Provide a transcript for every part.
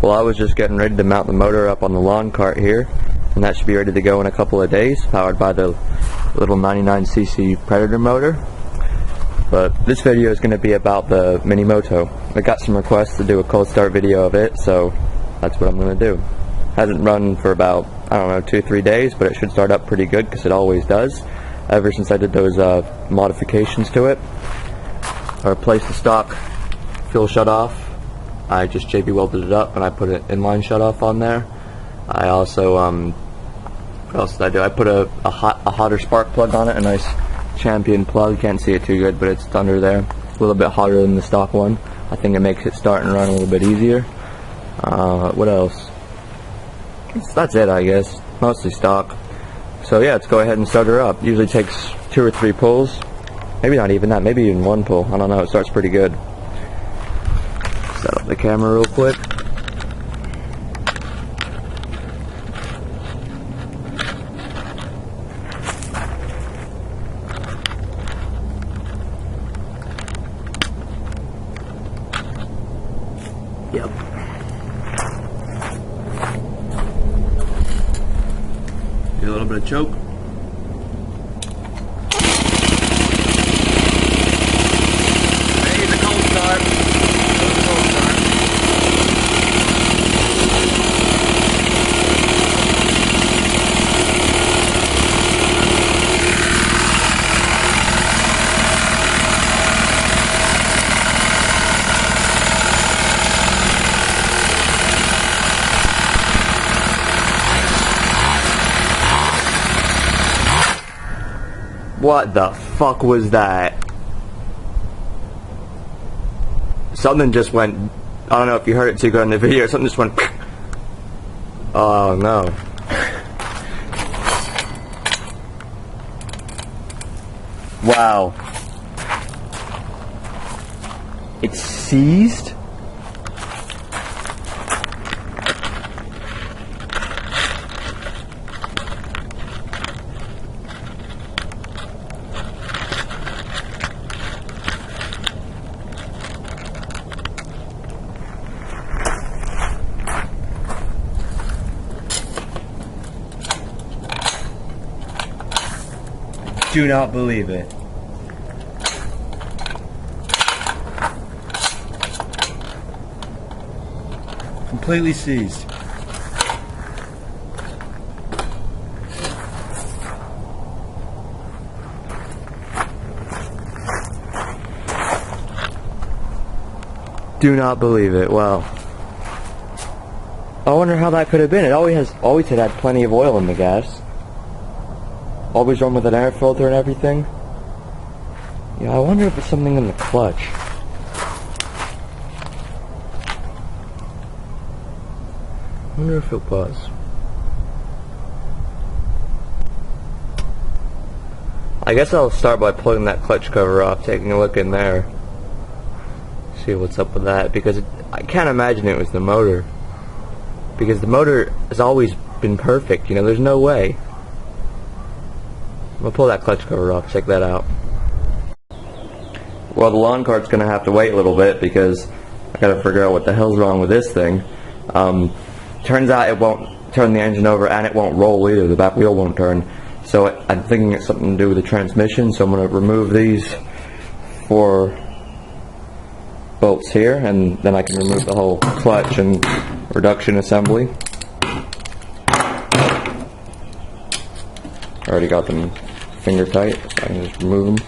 Well, I was just getting ready to mount the motor up on the lawn cart here, and that should be ready to go in a couple of days, powered by the little 99cc Predator motor. But this video is going to be about the minimoto. I got some requests to do a cold start video of it, so that's what I'm going to do. Hasn't run for about, I don't know, 2-3 days, but it should start up pretty good because it always does, ever since I did those modifications to it. I replaced the stock fuel shutoff. I just JB welded it up and I put an inline shutoff on there. I also, what else did I do? I put a hotter spark plug on it, a nice Champion plug. Can't see it too good, but it's under there. A little bit hotter than the stock one. I think it makes it start and run a little bit easier. What else? That's it, I guess. Mostly stock. So yeah, let's go ahead and start her up. Usually takes 2 or 3 pulls. Maybe not even that, maybe even 1 pull. I don't know, it starts pretty good. Set up the camera real quick. Yep. Get a little bit of choke. What the fuck was that? Something just went, I don't know if you heard it too good in the video, something just went oh no. Wow. It's seized? Do not believe it. Completely seized. Do not believe it. Wow. I wonder how that could have been. It always had plenty of oil in the gas. Always run with an air filter and everything. Yeah, I wonder if it's something in the clutch. I wonder if it was. I guess I'll start by pulling that clutch cover off, taking a look in there. See what's up with that, because I can't imagine it was the motor. Because the motor has always been perfect, you know, there's no way. I'm gonna pull that clutch cover off, check that out. Well, the lawn cart's gonna have to wait a little bit because I gotta figure out what the hell's wrong with this thing. Turns out it won't turn the engine over and it won't roll either, the back wheel won't turn. So I'm thinking it's something to do with the transmission, so I'm gonna remove these 4 bolts here and then I can remove the whole clutch and reduction assembly. I already got them finger tight, so I can just remove them.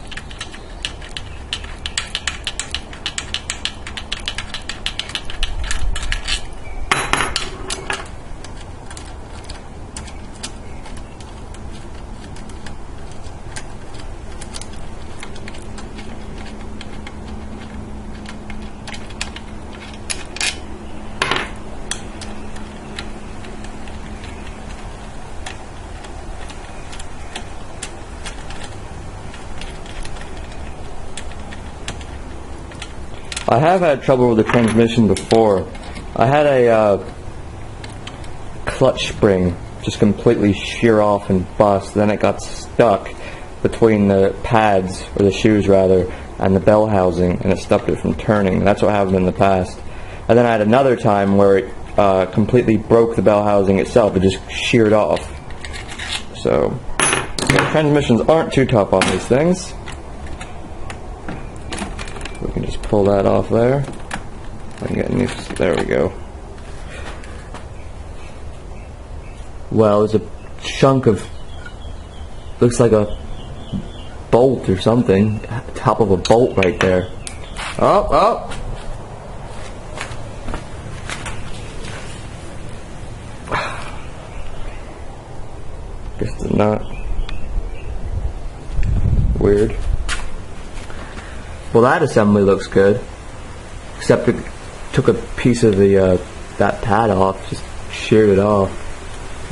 I have had trouble with the transmission before. I had a clutch spring just completely shear off and bust. Then it got stuck between the pads, or the shoes rather, and the bell housing, and it stopped it from turning. That's what happened in the past. And then I had another time where completely broke the bell housing itself. It just sheared off. So transmissions aren't too tough on these things. We can just pull that off there. I can get new. There we go. Well, there's a chunk of, looks like a bolt or something, top of a bolt right there. Oh. Guess it's not. Weird. Well, that assembly looks good, except it took a piece of the that pad off, just sheared it off.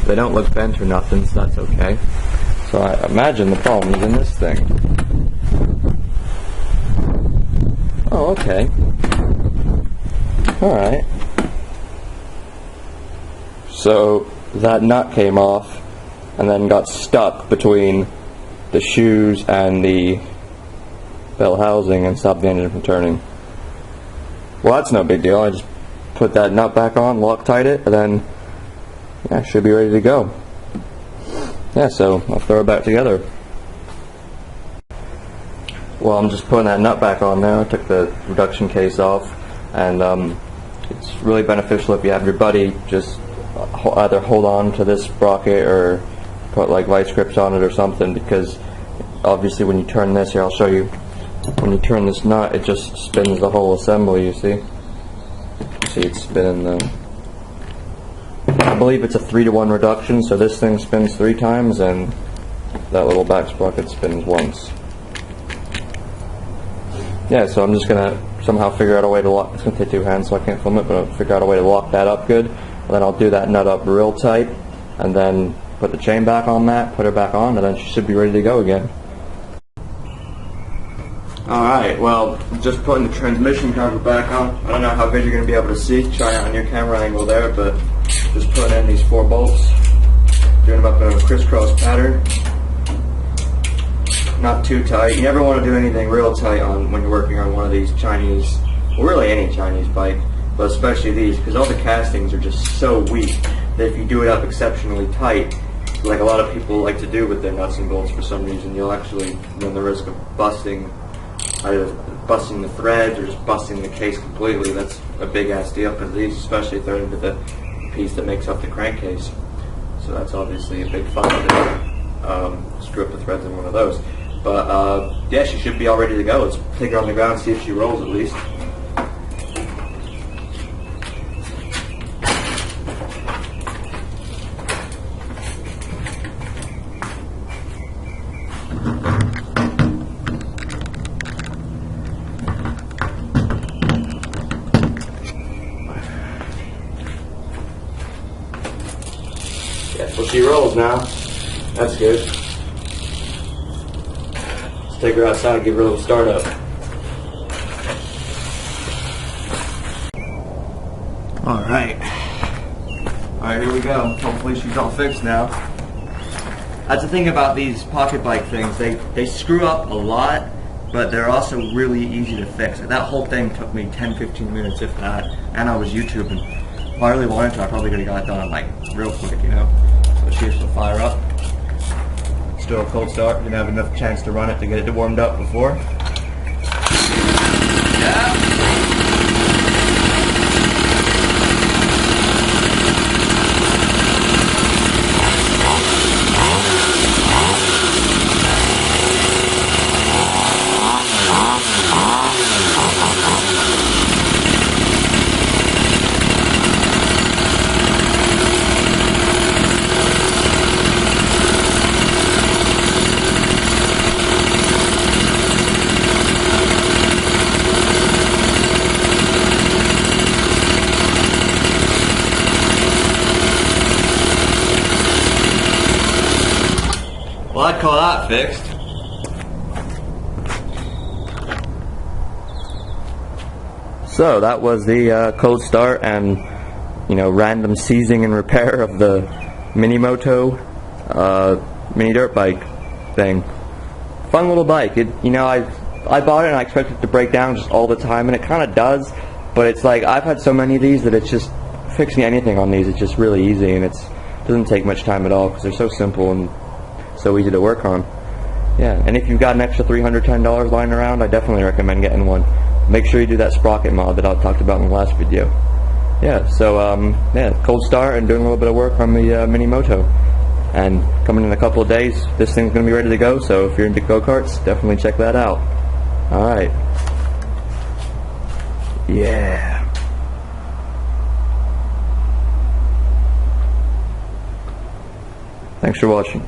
They don't look bent or nothing, so that's okay. So I imagine the problem is in this thing. Oh, okay. Alright. So that nut came off and then got stuck between the shoes and the bell housing and stopped the engine from turning. Well, that's no big deal. I just put that nut back on, Loctite it, and then yeah, should be ready to go. Yeah, so I'll throw it back together. Well, I'm just putting that nut back on now. I took the reduction case off, and it's really beneficial if you have your buddy just either hold on to this sprocket or put like vice grips on it or something, because obviously when you turn this, here I'll show you, when you turn this nut it just spins the whole assembly, you see? You see it's spinning the, I believe it's a 3-to-1 reduction, so this thing spins 3 times and that little back sprocket spins once. Yeah, so I'm just gonna somehow figure out a way to lock, it's gonna take 2 hands so I can't film it, but I'll figure out a way to lock that up good, and then I'll do that nut up real tight, and then put the chain back on that, put her back on, and then she should be ready to go again. Alright, well, just putting the transmission cover back on. I don't know how good you're going to be able to see, try it on your camera angle there, but just putting in these 4 bolts, doing them up in a crisscross pattern. Not too tight. You never want to do anything real tight on when you're working on one of these Chinese, well, really any Chinese bike, but especially these, because all the castings are just so weak that if you do it up exceptionally tight, like a lot of people like to do with their nuts and bolts for some reason, you'll actually run the risk of busting, either busting the threads or just busting the case completely. That's a big ass deal, because these, especially if they're into the piece that makes up the crankcase. So that's obviously a big fun to screw up the threads in one of those. But yeah, she should be all ready to go. Let's take her on the ground and see if she rolls at least. Yeah, so she rolls now. That's good. Let's take her outside and give her a little start up. Alright, here we go. Hopefully she's all fixed now. That's the thing about these pocket bike things. They screw up a lot, but they're also really easy to fix. That whole thing took me 10-15 minutes, if that, and I was YouTubing. If I really wanted to, I probably could have got it done like real quick, you know. So she has to fire up. Still a cold start. Didn't have enough chance to run it to get it warmed up before. Yeah. Well, I'd call that fixed. So that was the cold start and, you know, random seizing and repair of the minimoto mini dirt bike thing. Fun little bike. It, you know, I bought it and I expected it to break down just all the time, and it kind of does. But it's like I've had so many of these that it's just fixing anything on these is just really easy, and it doesn't take much time at all because they're so simple and so easy to work on. Yeah, and if you've got an extra $310 lying around, I definitely recommend getting one. Make sure you do that sprocket mod that I talked about in the last video. Yeah, so yeah, cold start and doing a little bit of work on the minimoto. And coming in a couple of days, this thing's going to be ready to go, so if you're into go-karts, definitely check that out. Alright. Yeah. Thanks for watching.